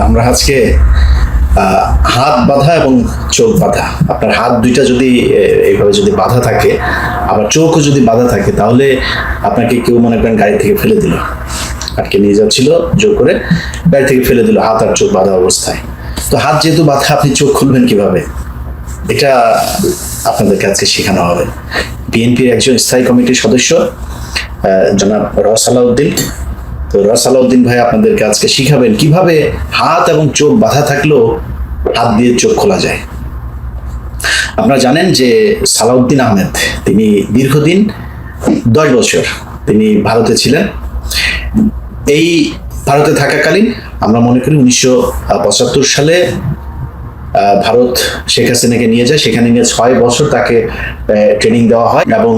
আমরা আজকে হাত বাঁধা এবং চোখ বাঁধা। আপনার হাত দুইটা যদি এইভাবে যদি বাঁধা থাকে, আবার চোখও যদি বাঁধা থাকে, তাহলে আপনাকে কেউ মনে করেন গাড়ি থেকে ফেলে দিল, আটকে নিয়ে যাচ্ছিল জোর করে, গাড়ি থেকে ফেলে দিল হাত আর চোখ বাঁধা অবস্থায়। তো হাত যেহেতু বাঁধা, আপনি চোখ খুলবেন কিভাবে? এটা আপনাদেরকে আজকে শেখানো হবে। বিএনপির একজন স্থায়ী কমিটির সদস্য জনাব সালাউদ্দিন, তো সালাউদ্দিন ভাই আপনাদেরকে আজকে শিখাবেন কিভাবে হাত এবং চোখ বাঁধা থাকলেও হাত দিয়ে চোখ খোলা যায়। আপনারা জানেন যে সালাউদ্দিন আহমেদ তিনি দীর্ঘদিন 10 বছর তিনি ভারতে ছিলেন। এই ভারতে থাকাকালীন আমরা মনে করি 1975 সালে ভারত শেখ হাসিনাকে নিয়ে যায়, সেখানে নিয়ে 6 বছর তাকে ট্রেনিং দেওয়া হয় এবং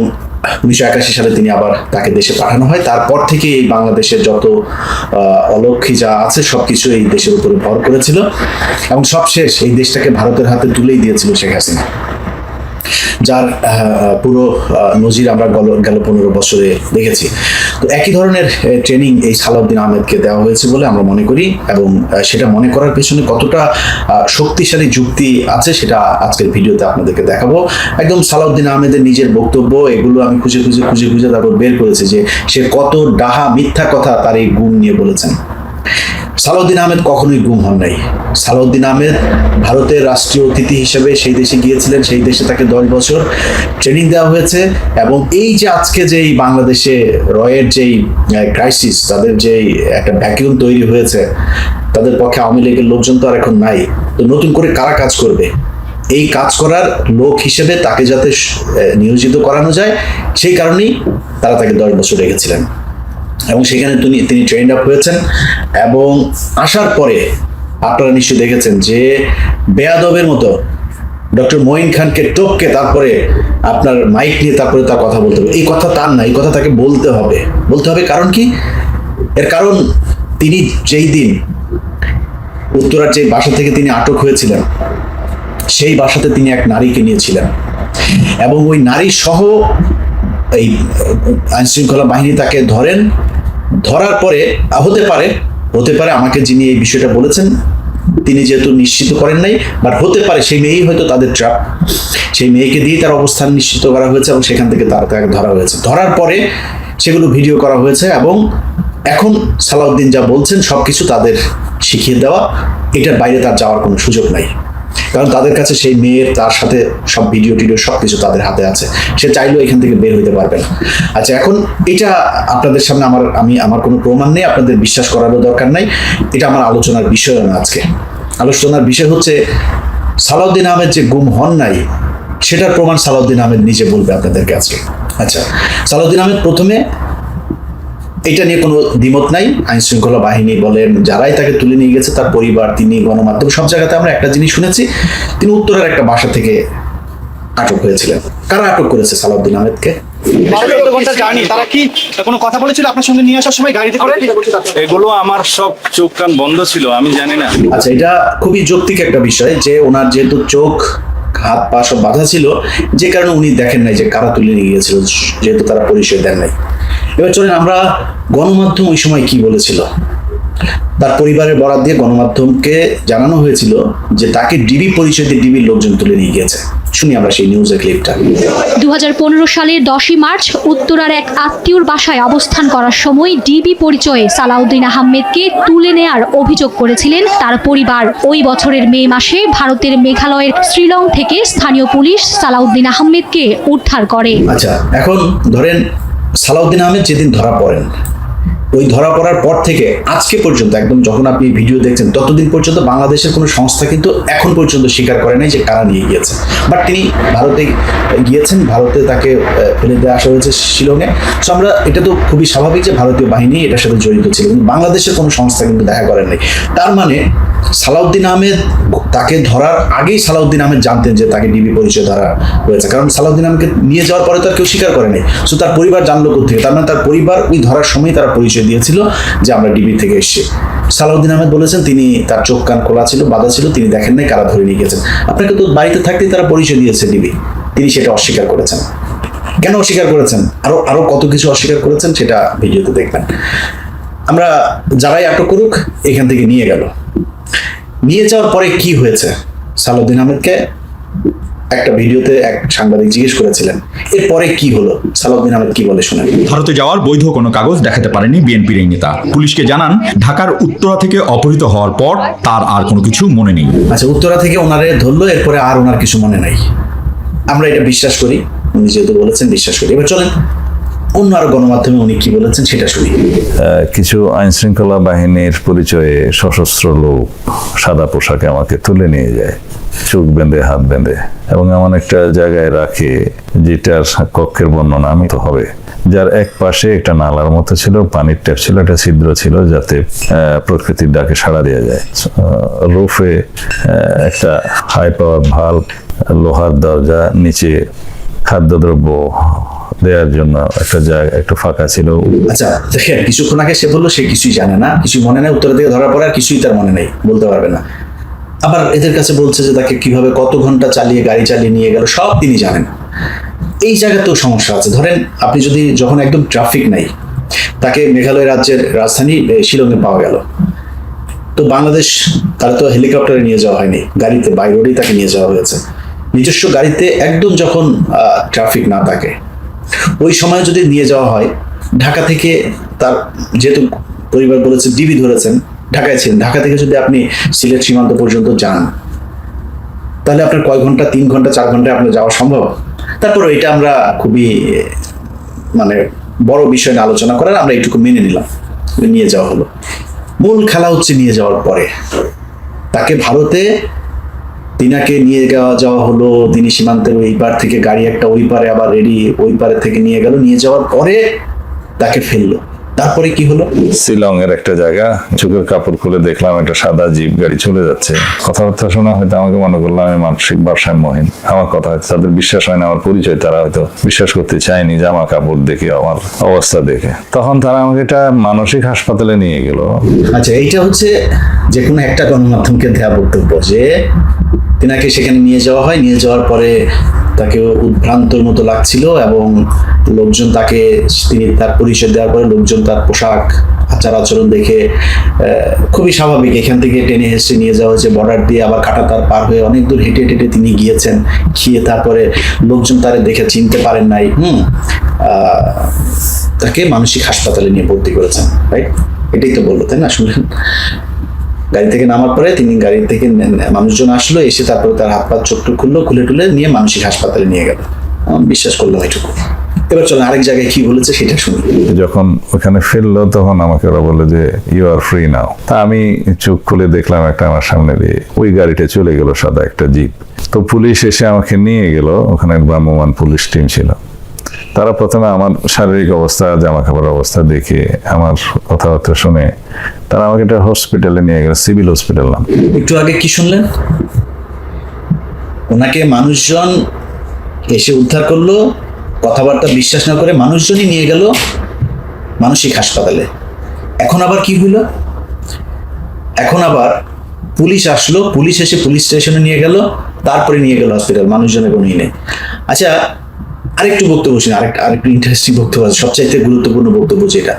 1981 সালে তিনি আবার তাকে দেশে পাঠানো হয়। তারপর থেকে এই বাংলাদেশের যত অলক্ষী যা আছে সবকিছু এই দেশের উপরে ভর করেছিল এবং সবশেষ এই দেশটাকে ভারতের হাতে তুলেই দিয়েছিল শেখ হাসিনা, যার পুরো নজির আমরা গেল 15 বছরে দেখেছি। তো একই ধরনের ট্রেনিং এই সালাউদ্দিন আহমেদকে দেওয়া হয়েছে বলে আমরা মনে করি, এবং সেটা মনে করার পেছনে কতটা শক্তিশালী যুক্তি আছে সেটা আজকের ভিডিওতে আপনাদেরকে দেখাবো। একদম সালাউদ্দিন আহমেদের নিজের বক্তব্য, এগুলো আমি খুঁজে তারপর বের করেছি যে সে কত ডাহা মিথ্যা কথা তার এই গুণ নিয়ে বলেছেন। সালাউদ্দিন আহমেদ কখনোই গুম হন নাই। সালাউদ্দিন আহমেদ ভারতের রাষ্ট্রীয় অতিথি হিসেবে সেই দেশে গিয়েছিলেন, সেই দেশে তাকে 10 বছর ট্রেনিং দেওয়া হয়েছে। এবং এই যে আজকে যেই বাংলাদেশে রয়ের যেই ক্রাইসিস, তাদের যেই একটা ভ্যাকিউম তৈরি হয়েছে, তাদের পক্ষে আওয়ামী লীগের লোকজন তো আর এখন নাই। তো নতুন করে কারা কাজ করবে? এই কাজ করার লোক হিসেবে তাকে যাতে নিয়োজিত করানো যায়, সেই কারণেই তারা তাকে 10 বছর রেখেছিলেন এবং সেখানে তিনি ট্রেন্ড আপ হয়েছেন। এবং আসার পরে আপনারা নিশ্চয়ই দেখেছেন যে বেয়াদবের মতো ডক্টর মঈন খানকে টপকে তারপরে আপনার মাইক নিয়ে তারপরে তার কথা বলতে হবে। এই কথা তার না, এই কথা তাকে বলতে হবে। কারণ কি? এর কারণ তিনি যেই দিন উত্তরার যে বাসা থেকে তিনি আটক হয়েছিলেন, সেই বাসাতে তিনি এক নারীকে নিয়েছিলেন এবং ওই নারী সহ এই আইনশৃঙ্খলা বাহিনী তাকে ধরার পরে হতে পারে আমাকে যিনি এই বিষয়টা বলেছেন তিনি যেহেতু নিশ্চিত করেন নাই, বাট হতে পারে সেই মেয়েই হয়তো তাদের ট্র্যাপ, সেই মেয়েকে দিয়ে তার অবস্থান নিশ্চিত করা হয়েছে এবং সেখান থেকে তাকে ধরা হয়েছে। ধরার পরে সেগুলো ভিডিও করা হয়েছে এবং এখন সালাউদ্দিন যা বলছেন সবকিছু তাদের শিখিয়ে দেওয়া, এটার বাইরে তার যাওয়ার কোনো সুযোগ নাই। কারণ তাদের কাছে সেই মেয়ের, তার সাথে সব ভিডিও সবকিছু তাদের হাতে আছে, সে চাইলেও এখান থেকে বের হইতে পারবে না। আচ্ছা, এখন এটা আপনাদের সামনে আমার কোনো প্রমাণ নেই, আপনাদের বিশ্বাস করারও দরকার নাই, এটা আমার আলোচনার বিষয় না। আজকে আলোচনার বিষয় হচ্ছে সালাউদ্দিন আহমেদ যে গুম হন নাই সেটার প্রমাণ সালাউদ্দিন আহমেদ নিজে বলবে আপনাদেরকে আজকে। আচ্ছা, সালাউদ্দিন আহমেদ প্রথমে, এটা নিয়ে কোনো দ্বিমত নাই, আইন শৃঙ্খলা বাহিনী বলেন, যারাই তাকে তুলে নিয়ে গেছে, তার পরিবার, তিনি, গণমাধ্যম, সব জায়গাতে আমরা একটা জিনিস শুনেছি, তিনি উত্তরের একটা বাসা থেকে আটক হয়েছিলেন। কারা আটক করেছে সালাউদ্দিন আহমেদকে? তারা কি কোনো কথা বলেছিল আপনার সঙ্গে নিয়ে আসার সময় গাড়িতে করে? এগুলো আমার সব চোখ কান বন্ধ ছিল, আমি জানি না। আচ্ছা, এটা খুবই যৌক্তিক একটা বিষয় যে ওনার যেহেতু চোখ হাত পা সব বাধা ছিল, যে কারণে উনি দেখেন নাই যে কারা তুলে নিয়ে গিয়েছিল, যেহেতু তারা পরিচয় দেন নাই। এবার চলেন আমরা গণমাধ্যম ওই সময় কি বলেছিল। তার পরিবারের বরাত দিয়ে গণমাধ্যমকে জানানো হয়েছিল যে তাকে ডিবি পরিচয় দিয়ে ডিবির লোকজন তুলে নিয়ে গিয়েছে। শুনি আমরা সেই নিউজের ক্লিপটা। 2015 সালের 10 মার্চ উত্তরার এক আত্মীয়র বাসায় অবস্থান করার সময় ডিবি পরিচয়ে সালাউদ্দিন আহমেদকে তুলে নেয়ার অভিযোগ করেছিলেন তার পরিবার। ওই বছরের মে মাসে ভারতের মেঘালয়ের শ্রীলং থেকে স্থানীয় পুলিশ সালাউদ্দিন আহমেদকে উদ্ধার করে। আচ্ছা, এখন ধরেন সালাউদ্দিন আহমেদ যেদিন ধরা পড়েন, ওই ধরা পড়ার পর থেকে আজকে পর্যন্ত, একদম যখন আপনি ভিডিও দেখছেন ততদিন পর্যন্ত বাংলাদেশের কোনো সংস্থা কিন্তু এখন পর্যন্ত স্বীকার করে নাই যে কারা নিয়ে গিয়েছে। বাট তিনি ভারতে গিয়েছেন, ভারতে তাকে ফেলে দিয়ে আসা হয়েছে শিলংয়ে। সো আমরা, এটা তো খুবই স্বাভাবিক যে ভারতীয় বাহিনী এটার সাথে জড়িত ছিল, কিন্তু বাংলাদেশের কোনো সংস্থা কিন্তু দেখা করেন নাই। তার মানে সালাউদ্দিন আহমেদ তাকে ধরার আগেই সালাউদ্দিন আহমেদ জানতেন যে তাকে ডিবি পরিচয় ধরা হয়েছে, কারণ সালাউদ্দিন আহমেদকে নিয়ে যাওয়ার পরে তার কেউ স্বীকার করে নাই। সো তার পরিবার জানলো কোথেকে? তার মানে তার পরিবার ওই ধরার সময় তারা পরিচয় দিয়েছিল যে আমরা ডিবি থেকে এসেছি। সালাউদ্দিন আহমেদ বলেছেন তিনি, তার চোখ কান খোলা ছিল, বাধা ছিল, তিনি দেখেন নাই কারা ধরে নিয়ে গেছেন। আপনাকে তো বাড়িতে থাকতেই তারা পরিচয় দিয়েছে ডিবি, তিনি সেটা অস্বীকার করেছেন। কেন অস্বীকার করেছেন? আরো কত কিছু অস্বীকার করেছেন, সেটা ভিডিওতে দেখবেন। আমরা যারাই আটক করুক এখান থেকে নিয়ে গেল, নিয়ে যাওয়ার পরে কি হয়েছে সালাউদ্দিন আহমেদকে একটা ভিডিওতে এক সাংবাদিক জিজ্ঞেস করেছিলেন, এরপরে কি হলো সালাউদ্দিন আহমেদ কি বলে শুনেন। ভারতে যাওয়ার বৈধ কোনো কাগজ দেখাতে পারেনি বিএনপির এই নেতা। পুলিশকে জানান ঢাকার উত্তরা থেকে অপহৃত হওয়ার পর তার আর কোনো কিছু মনে নেই। আচ্ছা, উত্তরা থেকে ওনারে ধরলো, এরপরে আর ওনার কিছু মনে নাই। আমরা এটা বিশ্বাস করি, উনি যেহেতু বলেছেন বিশ্বাস করি। এবার চলেন অন্য আরো গণমাধ্যমে উনি কি বলেছেন সেটা শুনি। কিছু আইন শৃঙ্খলা বাহিনীর পরিচয়ে সশস্ত্র লোক সাদা পোশাকে আমাকে তুলে নিয়ে যায়, চোখ বেঁধে হাত বেঁধে, এবং এমন একটা জায়গায় রাখে যেটার কক্ষের বর্ণনা আমি তো হবে, যার এক পাশে একটা নালার মতো ছিল, পানির ট্যাপ ছিল, একটা ছিদ্র ছিল যাতে প্রকৃতির ডাকে সাড়া দেওয়া যায়। রুফে একটা হাই পাওয়ার ভাল্ব, লোহার দরজা, নিচে খাদ্যদ্রব্য দেওয়ার জন্য একটা জায়গা একটু ফাঁকা ছিল। আচ্ছা দেখেন, কিছুক্ষণ আগে সে বললো সে কিছুই জানে না, কিছুই মনে নেই, উত্তর থেকে ধরার পরে আর কিছুই তার মনে নেই, বলতে পারবে না। আবার এদের কাছে বলছে যে তাকে কিভাবে কত ঘন্টা চালিয়ে গাড়ি চালিয়ে নিয়ে গেল সব তিনি জানেন। এই জায়গাতেও সমস্যা আছে। ধরেন আপনি যদি যখন একদম ট্রাফিক নাই, তাকে মেঘালয় রাজ্যের রাজধানী শিলংয়ে পাওয়া গেল, তো বাংলাদেশ তারা তো হেলিকপ্টারে নিয়ে যাওয়া হয়নি, গাড়িতে বাই রোডেই তাকে নিয়ে যাওয়া হয়েছে নিজস্ব গাড়িতে, একদম যখন ট্রাফিক না থাকে ওই সময় যদি নিয়ে যাওয়া হয় ঢাকা থেকে, তার যেহেতু পরিবার বলেছে ডিবি ধরেছেন, ঢাকায় ছিলেন, ঢাকা থেকে যদি আপনি সিলেট সীমান্ত পর্যন্ত যান তাহলে আপনার কয় ঘন্টা, 3 ঘন্টা 4 ঘন্টায় আপনার যাওয়া সম্ভব? তারপরে এটা আমরা খুবই মানে বড় বিষয় নিয়ে আলোচনা করার, আমরা এইটুকু মেনে নিলাম, নিয়ে যাওয়া হলো। মূল খেলা হচ্ছে নিয়ে যাওয়ার পরে তাকে ভারতে তিনাকে নিয়ে যাওয়া হলো, তিনি সীমান্তের ওই পার থেকে গাড়ি একটা ওই পারে আবার রেডি, ওই পারে থেকে নিয়ে গেল, নিয়ে যাওয়ার পরে তাকে ফেললো। তারপরে কি হলো? শিলং এর একটা জায়গা, চোখের কাপড় খুলে দেখলাম একটা সাদা জিপ গাড়ি চলে যাচ্ছে। কথাবার্তা শোনা হয়তো আমাকে মনে করলাম আমি মানসিক ভারসাম্যহীন, আমার কথা হয়তো তাদের বিশ্বাস হয় না, আমার পরিচয় তারা হয়তো বিশ্বাস করতে চায়নি জামা কাপড় দেখে, আমার অবস্থা দেখে। তখন তারা আমাকে একটা মানসিক হাসপাতালে নিয়ে গেল। আচ্ছা, এইটা হচ্ছে যে কোনো একটা গণমাধ্যমকে দেওয়া বক্তব্য যে তিনাকে সেখানে নিয়ে যাওয়া হয়, নিয়ে যাওয়ার পরে তাকে উদ্ভ্রান্তর মতো লাগছিল এবং লোকজন তাকে, তিনি তার পরিচয় দেওয়ার পরে লোকজন তার পোশাক আচার আচরণ দেখে খুবই স্বাভাবিক এখান থেকে টেনে হেসে নিয়ে যাওয়া হয়েছে, বর্ডার দিয়ে আবার কাঁটাতার পার হয়ে অনেক দূর হেঁটে হেঁটে তিনি গিয়েছেন, গিয়ে তারপরে লোকজন তারে দেখে চিনতে পারেন নাই, তাকে মানসিক হাসপাতালে নিয়ে ভর্তি করেছেন, রাইট? এটাই তো বললো, তাই না? শুনলেন, গাড়ি থেকে নামার পরে তিনি গাড়ি থেকে মানুষজন আসলো, এসে তারপরে তার হাত পা চোখ খুললো, খুলে টুলে নিয়ে মানসিক হাসপাতালে নিয়ে গেল। বিশ্বাস করলাম এটুকু। এবার চলেন আরেক জায়গায় কি বলেছে সেটা শুনি। যখন ওখানে ফেললো তখন আমাকে ওরা বলে যে ইউ আর ফ্রি নাও। তা আমি চোখ খুলে দেখলাম একটা আমার সামনে দিয়ে ওই গাড়িটা চলে গেল, সাদা একটা জিপ। তো পুলিশ এসে আমাকে নিয়ে গেল, ওখানে ভ্রাম্যমাণ পুলিশ টিম ছিল। তারা প্রথমে আমার শারীরিক অবস্থা, জামা কাপড় অবস্থা দেখে, আমার কথাবার্তা শুনে তারা আমাকে একটা হসপিটালে নিয়ে গেল, সিভিল হসপিটাল নাম। একটু আগে কি শুনলেন? ওনাকে মানুষজন এসে উদ্ধার করলো, কথাবার্তা বিশ্বাস না করে মানুষজনই নিয়ে গেল মানসিক হাসপাতালে। এখন আবার কি হইল? এখন আবার পুলিশ আসলো, পুলিশ এসে পুলিশ স্টেশনে নিয়ে গেল, তারপরে নিয়ে গেল হসপিটাল, মানুষজনের কোনো নেই। আচ্ছা, আরেকটু বক্তব্য শুনি, আরেকটু ইন্টারেস্টিং বক্তব্য আছে, সবচাইতে গুরুত্বপূর্ণ বক্তব্য যেটা,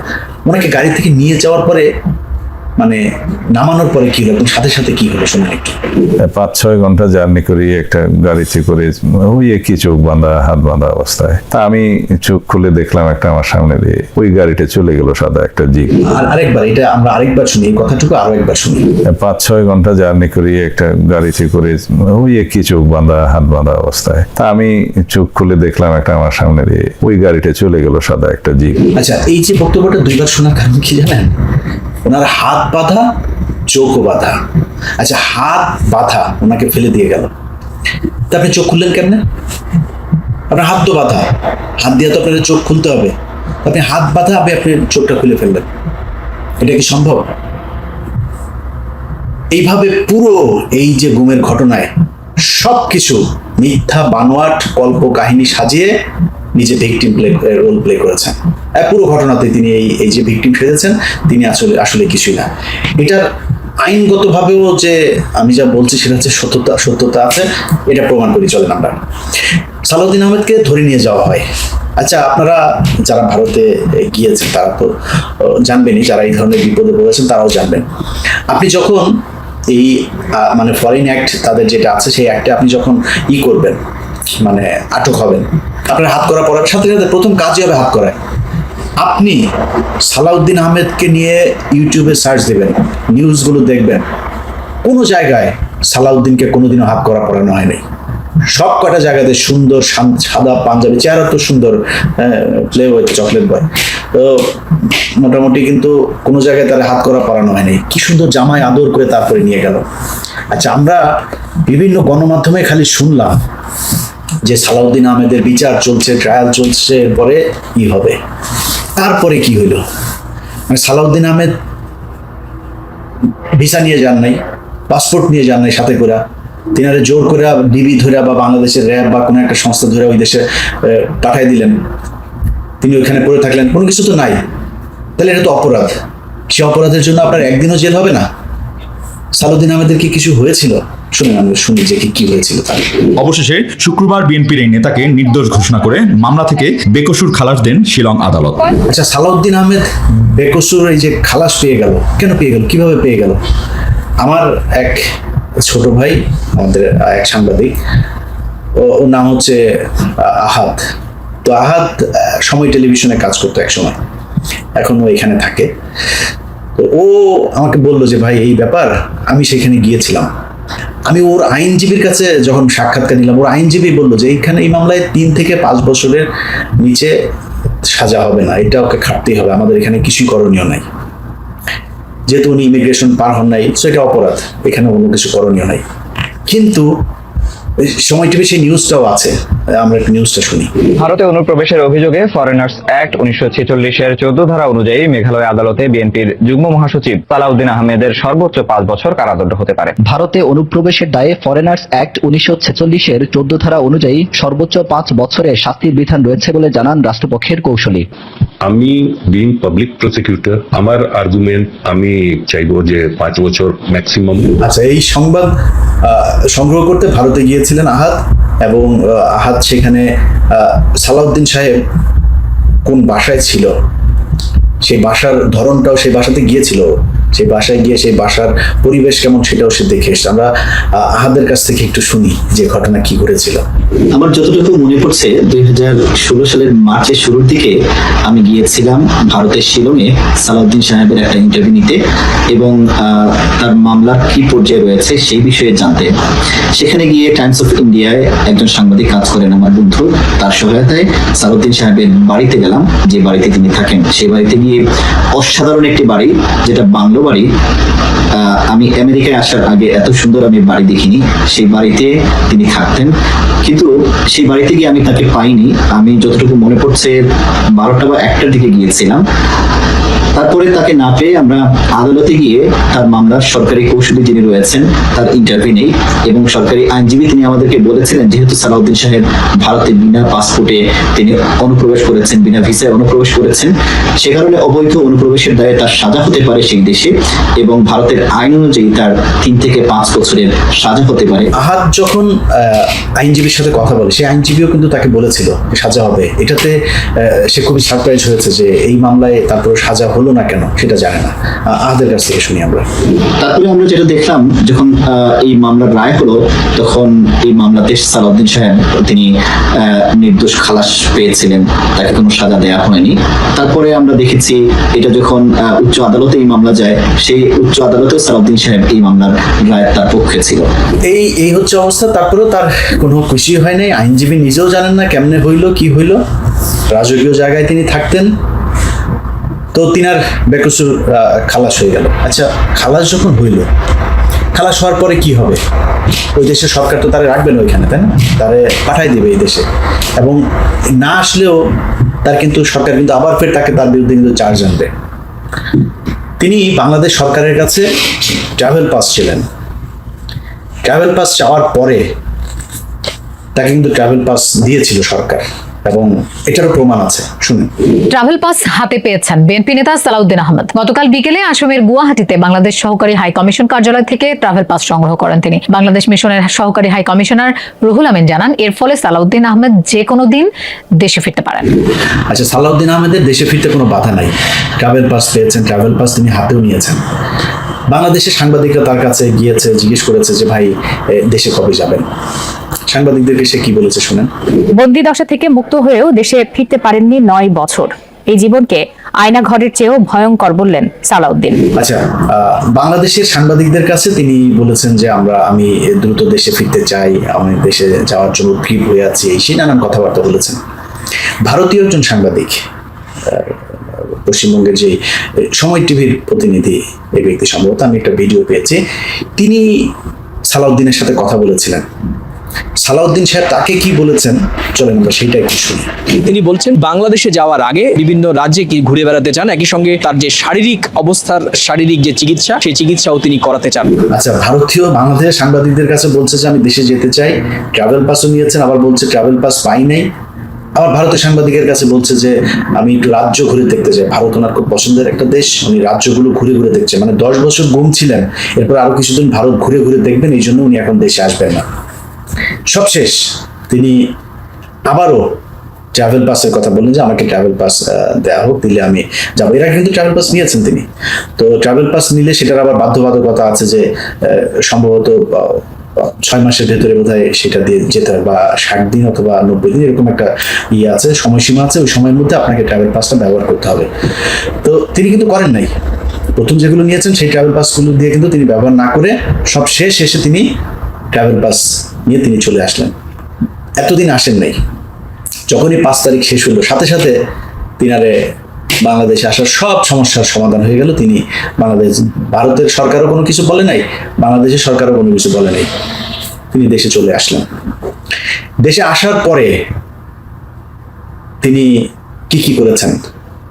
ওনাকে গাড়ি থেকে নিয়ে যাওয়ার পরে মানে নামানোর পরে কি হলো এবং সাথে সাথে কি হলো শুনুন একটু। 5-6 ঘন্টা জার্নি করি একটা গাড়িতে করে, ওই একই চোখ বাঁধা হাত বাঁধা অবস্থায়। তা আমি চোখ খুলে দেখলাম একটা আমার সামনে দিয়ে ওই গাড়িটা চলে গেল, সাদা একটা জিপ। আর আরেকবার এটা আমরা আরেকবার শুনি, এই কথাটুকু আরো একবার শুনি। 5-6 ঘন্টা জার্নি করি একটা গাড়িতে করে, ওই একই চোখ বাঁধা হাত বাঁধা অবস্থায়। তা আমি চোখ খুলে দেখলাম একটা আমার সামনে দিয়ে ওই গাড়িটা চলে গেল, সাদা একটা জিপ। আচ্ছা, এই যে বক্তব্যটা দুইবার শোনার কারণ কি জানেন? ওনার হাত বাঁধা, চোখও বাঁধা। আচ্ছা, হাত বাঁধা, ওনাকে ফেলে দিয়ে গেল, তা আপনি চোখ খুললেন কেমনে? আপনার হাত তো বাঁধা, হাত দিয়ে তো আপনার চোখ খুলতে হবে, আপনি হাত বাঁধা, আপনি চোখটা খুলে ফেললেন, এটা কি সম্ভব? এইভাবে পুরো এই যে গুমের ঘটনায় সবকিছু মিথ্যা বানোয়াট কল্প কাহিনী সাজিয়ে নিজে ভিকটিম রোল প্লে করেছেন। পুরো ঘটনাতে তিনি এই যে ভিকটিম সেজেছেন, তিনি আসলে কিছুই না। এটার আইনগতভাবেও যে আমি যা বলছি সেটা হচ্ছে সত্যতা আছে, এটা প্রমাণ করি। চলেন আমরা সালাউদ্দিন আহমেদকে ধরে নিয়ে যাওয়া হয়। আচ্ছা, আপনারা যারা ভারতে গিয়েছেন তারা তো জানবেনই, যারা এই ধরনের বিপদে পড়েছেন তারাও জানবেন। আপনি যখন এই মানে ফরেন অ্যাক্ট তাদের যেটা আছে সেই অ্যাক্টে আপনি যখন করবেন মানে আটক হবেন, আপনার হাত করা পড়ার সাথে সাথে প্রথম কাজই হবে হাত করায়। আপনি সালাউদ্দিন আহমেদকে নিয়ে ইউটিউবে সার্চ দেবেন, নিউজগুলো দেখবেন, কোনো জায়গায় সালাউদ্দিনকে কোনোদিনও হাত করা পড়ানো হয়নি। সব কটা জায়গাতে সুন্দর সাদা পাঞ্জাবি, চেহারা তো সুন্দর, প্লে বয়, চকলেট বয়, তো মোটামুটি কিন্তু কোনো জায়গায় তার হাত করা পড়ানো হয়নি। কি সুন্দর জামাই আদর করে তারপরে নিয়ে গেল। আচ্ছা, আমরা বিভিন্ন গণমাধ্যমে খালি শুনলাম যে সালাউদ্দিন আহমেদের বিচার চলছে, ট্রায়াল চলছে, এরপরে কি হবে। তারপরে কি হইল? মানে সালাউদ্দিন আহমেদ ভিসা নিয়ে যান নাই, পাসপোর্ট নিয়ে যান নাই সাথে করে, তিনারে জোর করে ডিবি ধরে বা বাংলাদেশের র্যাব বা কোনো একটা সংস্থা ধরে ওই দেশে পাঠাই দিলেন, তিনি ওইখানে পড়ে থাকলেন, কোনো কিছু তো নাই। তাহলে এটা তো অপরাধ। সে অপরাধের জন্য আপনার একদিনও জেল হবে না। সালাউদ্দিন আহমেদের কি কিছু হয়েছিল? শুনুন, আমরা শুনি যে কি হয়েছিল তার। অবশেষে শুক্রবার বিএনপির এই নেতাকে নির্দোষ ঘোষণা করে মামলা থেকে বেকসুর খালাস দেন শিলং আদালত। আচ্ছা, সালাউদ্দিন আহমেদ বেকসুর এই যে খালাস পেয়ে গেল, কেন পেয়ে গেল, কিভাবে পেয়ে গেল? আমার এক ছোট ভাই, আমাদের এক সাংবাদিক, ওর নাম হচ্ছে আহাদ। তো আহাদ সময় টেলিভিশনে কাজ করতো এক সময়, এখন ও এখানে থাকে। তো ও আমাকে বললো যে ভাই এই ব্যাপার, আমি সেখানে গিয়েছিলাম। আমি ওর আইনজীবীর কাছে যখন সাক্ষাৎকার নিলাম, ওর আইনজীবী বললো যে এইখানে এই মামলায় 3 থেকে 5 বছরের নিচে সাজা হবে না, এটা ওকে খাটতেই হবে, আমাদের এখানে কিছুই করণীয় নাই। যেহেতু উনি ইমিগ্রেশন পার হন নাই, সো এটা অপরাধ, এখানে অন্য কিছু করণীয় নাই। কিন্তু সময় টিভি সেই নিউজটাও আছে, আমরা একটু নিউজটা শুনি। ভারতে অনুপ্রবেশের অভিযোগে ফরেনার্স অ্যাক্ট 1946-এর 14 ধারা অনুযায়ী মেঘালয় আদালতে বিএনপির যুগ্ম মহাসচিব সালাউদ্দিন আহমেদের সর্বোচ্চ 5 বছর কারাদণ্ড হতে পারে। ভারতে অনুপ্রবেশের দায়ে ফরেনার্স অ্যাক্ট 1946-এর 14 ধারা অনুযায়ী সর্বোচ্চ 5 বছরের শাস্তির বিধান রয়েছে বলে জানান রাষ্ট্রপক্ষের কৌঁসুলি। আমি বিং পাবলিক প্রসিকিউটর, আমার আর্গুমেন্ট আমি চাইবো যে 5 বছর ম্যাক্সিমাম। আচ্ছা, এই সংবাদ সংগ্রহ করতে ভারতে গিয়েছিলেন আহাদ, এবং আহাদ সেখানে সালাউদ্দিন সাহেব কোন বাসায় ছিল, সেই বাসার ধরনটাও, সেই বাসাতে গিয়েছিল, সেই বাসায় গিয়ে সেই বাসার পরিবেশ কেমন সেটাও সে দেখে এসছে। আমরা আহাদের কাছ থেকে একটু শুনি যে ঘটনা কি ঘটেছিল। আমার যতটুকু মনে পড়ছে 2016 সালের মার্চের শুরুর দিকে আমি গিয়েছিলাম ভারতের শিলংয়ে সালাউদ্দিন সাহেবের একটা ইন্টারভিউ নিতে এবং তার মামলার কি পর্যায়ে রয়েছে সেই বিষয়ে জানতে। সেখানে গিয়ে টাইমস অফ ইন্ডিয়ায় একজন সাংবাদিক কাজ করেন আমার বন্ধু, তার সহায়তায় সালাউদ্দিন সাহেবের বাড়িতে গেলাম, যে বাড়িতে তিনি থাকেন। সেই বাড়িতে গিয়ে অসাধারণ একটি বাড়ি, যেটা বাংলো বাড়ি। আমি আমেরিকায় আসার আগে এত সুন্দর আমি বাড়ি দেখিনি। সেই বাড়িতে তিনি থাকতেন, কিন্তু সেই বাড়িতে গিয়ে আমি তাকে পাইনি। আমি যতটুকু মনে পড়ছে 12টা বা 1টার দিকে গিয়েছিলাম। তারপরে তাকে না পেয়ে আমরা আদালতে গিয়ে তার মামলার সরকারি কৌঁসুলি যিনি রয়েছেন তার ইন্টারভিউ নেই, এবং সরকারি আইনজীবী তিনি আমাদেরকে বলেছিলেন যেহেতু সালাউদ্দিন সাহেব ভারতে বিনা পাসপোর্টে তিনি অনুপ্রবেশ করেছেন, বিনা ভিসায় অনুপ্রবেশ করেছেন, সে কারণে অবৈধ অনুপ্রবেশের দায়ে তার সাজা হতে পারে সেই দেশে, এবং ভারতের আইন অনুযায়ী তার 3 থেকে 5 বছরের সাজা হতে পারে। আহাদ যখন আইনজীবীর সাথে কথা বলে, সেই আইনজীবীও কিন্তু তাকে বলেছিল যে সাজা হবে। এটাতে সে খুবই সারপ্রাইজ হয়েছে যে এই মামলায় তারপর সাজা হলো না কেন, সেটা জানে না। আহাদের কাছ থেকে শুনি আমরা। তারপরে আমরা যেটা দেখলাম, যখন এই মামলার রায় হলো তখন এই মামলাতে সালাউদ্দিন সাহেব তিনি নির্দোষ খালাস পেয়েছিলেন, তাকে কোনো সাজা দেওয়া হয়নি। তারপরে আমরা দেখেছি এটা যখন উচ্চ আদালতে এই মামলা যায়, সেই উচ্চ আদালতেও সালাউদ্দিন সাহেব এই মামলার রায় তার পক্ষে ছিল। এই হচ্ছে অবস্থা। তারপরেও তার কোনো খুশি হয় নাই, আইনজীবী নিজেও জানেন না কেমনে হইলো, কি হইলো। রাজকীয় জায়গায় তিনি থাকতেন, তো তিনার বেকসুর খালাস হয়ে গেল। আচ্ছা, খালাস যখন হইল, খালাস হওয়ার পরে কি হবে? ওই দেশের সরকার তো তারা রাখবে না ওইখানে, তাই না? তারে পাঠাই দেবে এই দেশে, এবং না আসলেও তার কিন্তু সরকার কিন্তু আবার ফের তাকে তার বিরুদ্ধে কিন্তু চার্জ আনবে। তিনি বাংলাদেশ সরকারের কাছে ট্রাভেল পাস ছিলেন। ট্রাভেল পাস চাওয়ার পরে তাকে কিন্তু ট্রাভেল পাস দিয়েছিল সরকার, এবং এটারও প্রমাণ আছে, শুনুন। ট্রাভেল পাস হাতে পেয়েছেন বিএনপি নেতা সালাউদ্দিন আহমেদ। গতকাল বিকেলে আসামের গুয়াহাটিতে বাংলাদেশ সহকারী হাই কমিশন কার্যালয় থেকে ট্রাভেল পাস সংগ্রহ করেন তিনি। বাংলাদেশ মিশনের সহকারী হাই কমিশনার রুহুল আমিন জানান, এর ফলে সালাউদ্দিন আহমেদ যে কোনো দিন দেশে ফিরতে পারেন। আচ্ছা, সালাউদ্দিন আহমেদের দেশে ফিরতে কোনো বাধা নাই। ট্রাভেল পাস পেয়েছেন, ট্রাভেল পাস তিনি হাতেও নিয়েছেন। বাংলাদেশের সাংবাদিকরা তার কাছে গিয়েছে, জিজ্ঞেস করেছে যে ভাই দেশে কবে যাবেন। সাংবাদিকদেরকে সে কি বলেছে শুনেন। বন্দি দশা থেকে মুক্ত হয়েও দেশে ফিরতে পারেননি 9 বছর। এই জীবনকে আয়না ঘরের চেয়েও ভয়ঙ্কর বললেন সালাউদ্দিন। আচ্ছা, বাংলাদেশের সাংবাদিকদের কাছে তিনি বলেছেন যে আমি দ্রুত দেশে ফিরতে চাই, আমি দেশে যাওয়ার জন্য উদ্গ্রীব হয়ে আছি, সেই নানান কথাবার্তা বলেছেন। ভারতীয় একজন সাংবাদিক, পশ্চিমবঙ্গের যে সময় টিভির প্রতিনিধি, এই ব্যক্তি সম্ভবত, আমি একটা ভিডিও পেয়েছি, তিনি সালাউদ্দিনের সাথে কথা বলেছিলেন। সালাউদ্দিন সাহেব তাকে কি বলেছেন চলেন আমরা সেইটা একটু শুনি। তিনি বলছেন বাংলাদেশে যাওয়ার আগে বিভিন্ন রাজ্যে কি ঘুরে বেড়াতে চান, একই সঙ্গে তার যে শারীরিক অবস্থার শারীরিক যে চিকিৎসা, সেই চিকিৎসাও তিনি করাতে চান। আচ্ছা, ভারতীয় বাংলাদেশের সাংবাদিকদের কাছে বলছে যে আমি দেশে যেতে চাই, ট্রাভেল পাসও নিয়েছেন, আবার বলছে ট্রাভেল পাস পাই নাই। আবার ভারতের সাংবাদিকের কাছে বলছে যে আমি একটু রাজ্য ঘুরে দেখতে চাই। ভারত ওনার খুব পছন্দের একটা দেশ, উনি রাজ্যগুলো ঘুরে ঘুরে দেখছে। মানে 10 বছর গুম ছিলেন, এরপর আরো কিছুদিন ভারত ঘুরে ঘুরে দেখবেন, এই জন্য উনি এখন দেশে আসবেন না। সবশেষ তিনি আবারও ট্রাভেল পাসের কথা বললেন যে আমাকে ট্রাভেল পাস দেওয়া হোক, দিলে আমি যাবো। এরা কিন্তু ট্রাভেল পাস নিয়েছেন তিনি, তো ট্রাভেল পাস নিলে সেটার আবার বাধ্যবাধকতা আছে যে সম্ভবত 6 মাসের ভেতরে বোধহয় সেটা দিয়ে যেতে হবে, বা 60 দিন অথবা 90 দিন, এরকম একটা আছে, সময়সীমা আছে। ওই সময়ের মধ্যে আপনাকে ট্রাভেল পাসটা ব্যবহার করতে হবে। তো তিনি কিন্তু করেন নাই। প্রথম যেগুলো নিয়েছেন সেই ট্রাভেল পাসগুলো দিয়ে কিন্তু তিনি ব্যবহার না করে সব শেষে তিনি ট্রাভেল পাস নিয়ে তিনি চলে আসলেন। এতদিন আসেন নাই। যখনই 5 তারিখ শেষ হলো, সাথে সাথে তিনারে বাংলাদেশে আসার সব সমস্যার সমাধান হয়ে গেল। তিনি ভারতের সরকারও কোনো কিছু বলে নাই, বাংলাদেশের সরকারও কোনো কিছু বলে নাই, তিনি দেশে চলে আসলেন। দেশে আসার পরে তিনি কি করেছেন?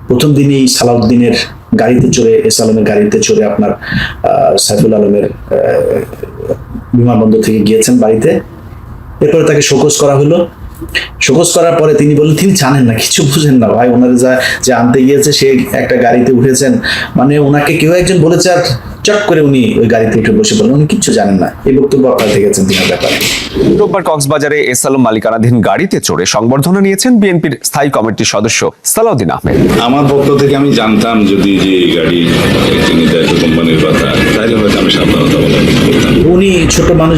প্রথম দিনই সালাউদ্দিনের গাড়িতে চড়ে, এস আলমের গাড়িতে চড়ে আপনার সাইফুল আলমের বিমানবন্দর থেকে গিয়েছেন বাড়িতে। এরপরে তাকে শোকজ করা হলো। শোকজ করার পরে তিনি বললেন তিনি জানেন না, কিছু বুঝেন না ভাই, ওনারা যে আনতে গিয়েছে সে একটা গাড়িতে উঠেছেন, মানে ওনাকে কেউ একজন বলেছে আর চট করে উনি ওই গাড়িতে উঠে বসে বললেন, উনি কিচ্ছু জানেন না। এই বক্তব্য আপনারা দেখেছেন তিনার ব্যাপারে। রোববার কক্সবাজারে এস আলম মালিকানাধীন গাড়িতে চড়ে সংবর্ধনা নিয়েছেন বিএনপির স্থায়ী কমিটির সদস্য সালাউদ্দিন আহমেদ। আমার পক্ষ থেকে আমি জানতাম যদি যে এই গাড়ি কোম্পানির কথা, তাহলে হয়তো আমি সাবধানতা অবলম্বন করতাম। উনি ছোট মানুষ,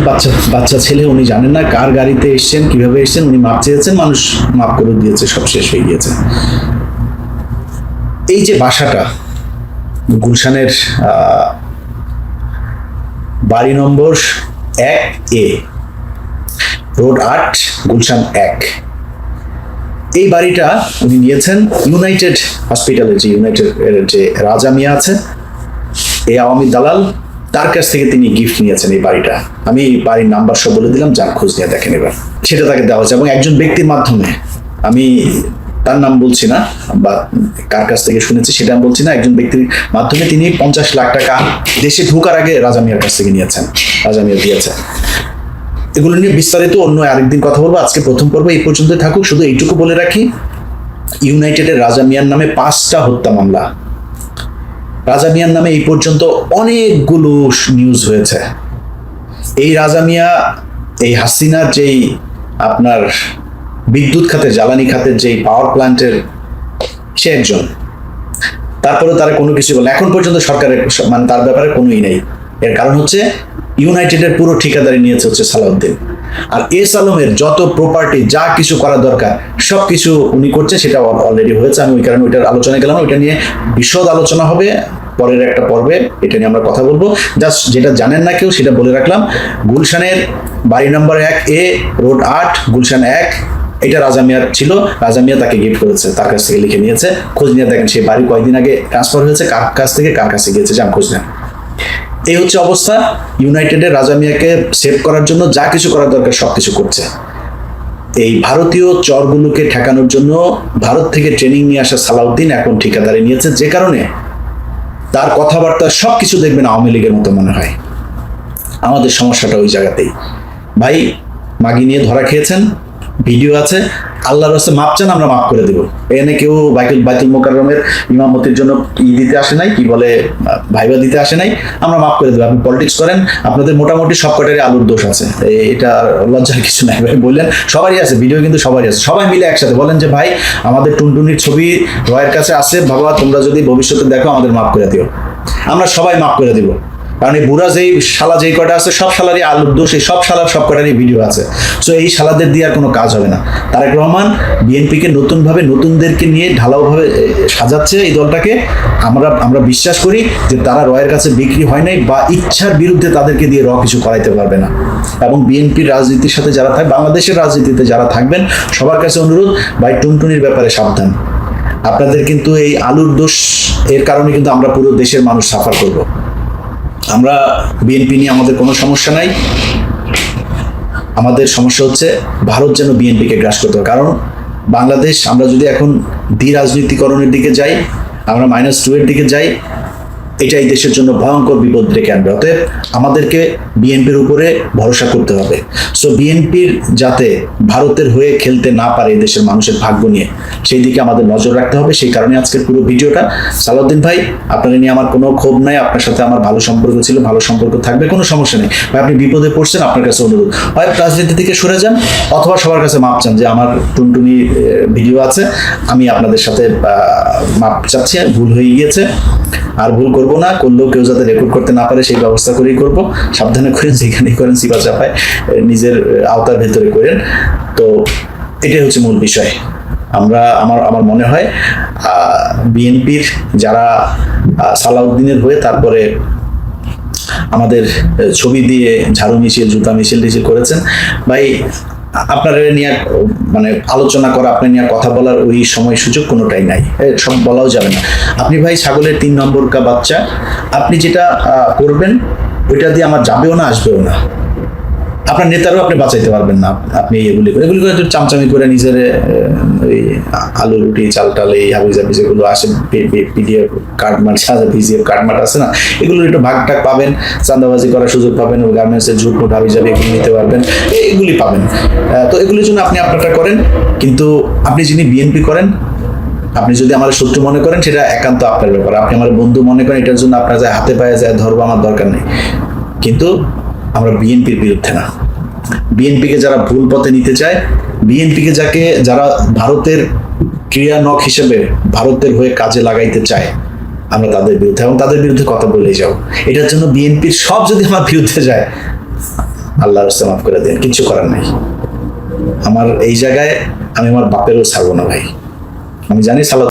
বাচ্চা ছেলে, উনি জানেন না কার গাড়িতে এসছেন, কিভাবে এসছেন। উনি মাপ চেয়েছেন, মানুষ মাপ করে দিয়েছে, সব শেষ হয়ে গিয়েছে। এই যে বাসাটা গুলশানের বাড়ি নম্বর 1A, রোড 8, গুলশান 1, এই বাড়িটা উনি নিয়েছেন ইউনাইটেড হসপিটালের যে রাজা মিয়া আছে, এই আওয়ামী দালাল, তার কাছ থেকে তিনি গিফট নিয়েছেন এই বাড়িটা। আমি বাড়ির নাম্বার সব বলে দিলাম, যার খোঁজ নিয়ে দেখেন এবার। সেটা তাকে দেওয়া হয়েছে এবং একজন ব্যক্তির মাধ্যমে, আমি তার নাম বলছি না বা কার কাছ থেকে শুনেছি সেটা আমি বলছি না, একজন ব্যক্তির মাধ্যমে তিনি 50 লাখ টাকা দেশে ঢোকার আগে রাজা মিয়ার কাছ থেকে নিয়েছেন, রাজা মিয়া দিয়েছে। এগুলো নিয়ে বিস্তারিত অন্য আরেকদিন কথা বলবো। আজকে প্রথম পর্ব এই পর্যন্ত থাকুক। শুধু এইটুকু বলে রাখি, ইউনাইটেডের রাজা মিয়ার নামে 5টা হত্যা মামলা। রাজা মিয়ার নামে এই পর্যন্ত অনেকগুলো নিউজ হয়েছে। এই রাজা মিয়া, এই হাসিনার যেই আপনার বিদ্যুৎ খাতের, জ্বালানি খাতের যেই পাওয়ার প্ল্যান্টের সে একজন, তারপরে তারা কোনো কিছু বলে এখন পর্যন্ত সরকারের মানে তার ব্যাপারে কোনোই নেই। এর কারণ হচ্ছে ইউনাইটেডের পুরো ঠিকাদারি নিয়েছে হচ্ছে সালাউদ্দিন। আর এস আলমের যত প্রপার্টি, যা কিছু করা দরকার সব কিছু উনি করছে, সেটা অলরেডি হয়েছে। আমি ওই কারণে ওইটার আলোচনায় গেলাম, ওইটা নিয়ে বিশদ আলোচনা হবে পরের একটা পর্বে, এটা নিয়ে আমরা কথা বলবো। জাস্ট যেটা জানেন না কেউ সেটা বলে রাখলাম। গুলশানের বাড়ি নাম্বার 1A, রোড 8, গুলশান 1, এটা রাজা মিয়ার ছিল। রাজা মিয়া তাকে গিফট করেছে, তার কাছ থেকে লিখে নিয়েছে। খোঁজ নিয়ে দেখেন সেই বাড়ি কয়েকদিন আগে ট্রান্সফার হয়েছে, কার কাছ থেকে কার কাছে গিয়েছে, যান খোঁজ নেন। এই হচ্ছে অবস্থা। ইউনাইটেডের রাজা মিয়াকে সেভ করার জন্য যা কিছু করার দরকার সব কিছু করছে। এই ভারতীয় চরগুলোকে ঠেকানোর জন্য ভারত থেকে ট্রেনিং নিয়ে আসা সালাউদ্দিন এখন ঠিকাদারি নিয়েছে, যে কারণে তার কথাবার্তা সবকিছু দেখবেন আওয়ামী লীগের মতো মনে হয়। আমাদের সমস্যাটা ওই জায়গাতেই। ভাই মাগি নিয়ে ধরা খেয়েছেন, ভিডিও আছে, আল্লাহর রাস্তে মাপ চান, আমরা মাফ করে দেবো। এখানে কেউ বাইতুল মোকাররমের ইমামতির জন্য দিতে আসে নাই, কি বলে ভাইবা দিতে আসে নাই, আমরা মাফ করে দেবো। আপনি পলিটিক্স করেন, আপনাদের মোটামুটি সব কটারই আলুর দোষ আছে, এটা লজ্জার কিছু নাই। ভাই বললেন সবারই আছে, ভিডিও কিন্তু সবারই আছে, সবাই মিলে একসাথে বলেন যে ভাই আমাদের টুনটুনির ছবি রয়ের কাছে আছে, বাবা তোমরা যদি ভবিষ্যতে দেখো আমাদের মাফ করে দিও, আমরা সবাই মাফ করে দিব। কারণ এই বুড়া যেই শালা যেই কটা আছে সব শালারই আলুর দোষ, এই সব শালার সব কটারই ভিডিও আছে। সো এই শালাদের দিয়ে আর কোনো কাজ হবে না। তারেক রহমান বিএনপিকে নতুনভাবে নতুনদেরকে নিয়ে ঢালাওভাবে সাজাচ্ছে এই দলটাকে। আমরা বিশ্বাস করি যে তারা রয়ের কাছে বিক্রি হয় নাই বা ইচ্ছার বিরুদ্ধে তাদেরকে দিয়ে কিছু করাইতে পারবে না। এবং বিএনপির রাজনীতির সাথে যারা থাকবে, বাংলাদেশের রাজনীতিতে যারা থাকবেন, সবার কাছে অনুরোধ, ভাই টুনটুনির ব্যাপারে সাবধান। আপনাদের কিন্তু এই আলুর দোষ এর কারণে কিন্তু আমরা পুরো দেশের মানুষ সাফার করব। আমরা বিএনপি নিয়ে আমাদের কোনো সমস্যা নাই, আমাদের সমস্যা হচ্ছে ভারত যেন বিএনপিকে গ্রাস করতে হবে। কারণ বাংলাদেশ, আমরা যদি এখন রাজনীতিকরণের দিকে যাই, আমরা -2 এর দিকে যাই, এটাই দেশের জন্য ভয়ঙ্কর বিপদ ডেকে আনবে। অতএব আমাদেরকে বিএনপির উপরে ভরসা করতে হবে। সো বিএনপির যাতে ভারতের হয়ে খেলতে না পারে দেশের মানুষের ভাগ্য নিয়ে, সেই দিকে আমাদের নজর রাখতে হবে। সেই কারণে আজকের পুরো ভিডিওটা। সালাউদ্দিন ভাই, আপনাকে নিয়ে আমার কোনো ক্ষোভ নাই, আপনার সাথে আমার ভালো সম্পর্ক ছিল, ভালো সম্পর্ক থাকবে, কোনো সমস্যা নেই ভাই। আপনি বিপদে পড়ছেন, আপনার কাছে অনুরোধ, হয় রাজনীতি থেকে সরে যান অথবা সবার কাছে মাপ চান যে আমার টুনটুনি ভিডিও আছে, আমি আপনাদের সাথে মাপ চাচ্ছি, ভুল হয়ে গিয়েছে, আর ভুল করবো না, করলেও কেউ যাতে রেকর্ড করতে না পারে সেই ব্যবস্থা করেই করব। সাবধানে করেন, যেখানেই করেন সিপা চাপায় নিজের আওতার ভেতরে করেন। তো এটাই হচ্ছে মূল বিষয়। আমার মনে হয় বিএনপির যারা সালাউদ্দিনের হয়ে তারপরে আমাদের ছবি দিয়ে ঝাড়ু মিছিল, জুতা মিছিল করেছেন, ভাই আপনার নিয়ে মানে আলোচনা করা, আপনার নিয়ে কথা বলার ওই সময় সুযোগ কোনোটাই নাই, সব বলাও যাবে না। আপনি ভাই ছাগলের 3 নম্বর কা বাচ্চা, আপনি যেটা করবেন ওইটা দিয়ে আমার যাবেও না, আসবেও না। আপনার নেতারও আপনি বাঁচাইতে পারবেন না। আপনি এগুলি করে একটু চামচামি করে নিজের ওই আলু রুটি চাল টাল এই হাবিজাবি যেগুলো আসে, পিডিএফ কার্ডমার্ট, পিজিএফ কার্ডমার্ট আছে না, এগুলো একটু ভাগ টাগ পাবেন, চাঁদাবাজি করার সুযোগ পাবেন, গার্মেন্টসের ঝুট মুট হাবিজাবি এগুলো নিতে পারবেন, এগুলি পাবেন। তো এগুলির জন্য আপনি আপনারটা করেন, কিন্তু আপনি যিনি বিএনপি করেন, আপনি যদি আমার শত্রু মনে করেন সেটা একান্ত আপনার ব্যাপার। আপনি আমার বন্ধু মনে করেন, এটার জন্য আপনার যায় হাতে পায়ে যায় ধরবো, আমার দরকার নেই। কিন্তু আমরা বিএনপির বিরুদ্ধে না। বিএনপিকে যারা ভুল পথে নিতে চায়, বিএনপিকে যারা ভারতের ক্রিয়ানক হিসেবে ভারতের হয়ে কাজে লাগাইতে চায়, আমরা তাদের বিরুদ্ধে, এবং তাদের বিরুদ্ধে কথা বলেই যাও। এটার জন্য বিএনপির সব যদি আমার বিরুদ্ধে যায়, আল্লাহর রাস্তায় মাফ করে দেন, কিচ্ছু করার নাই। আমার এই জায়গায় আমি আমার বাপেরও ছাড়বো না ভাই। আমি জানি সালাদ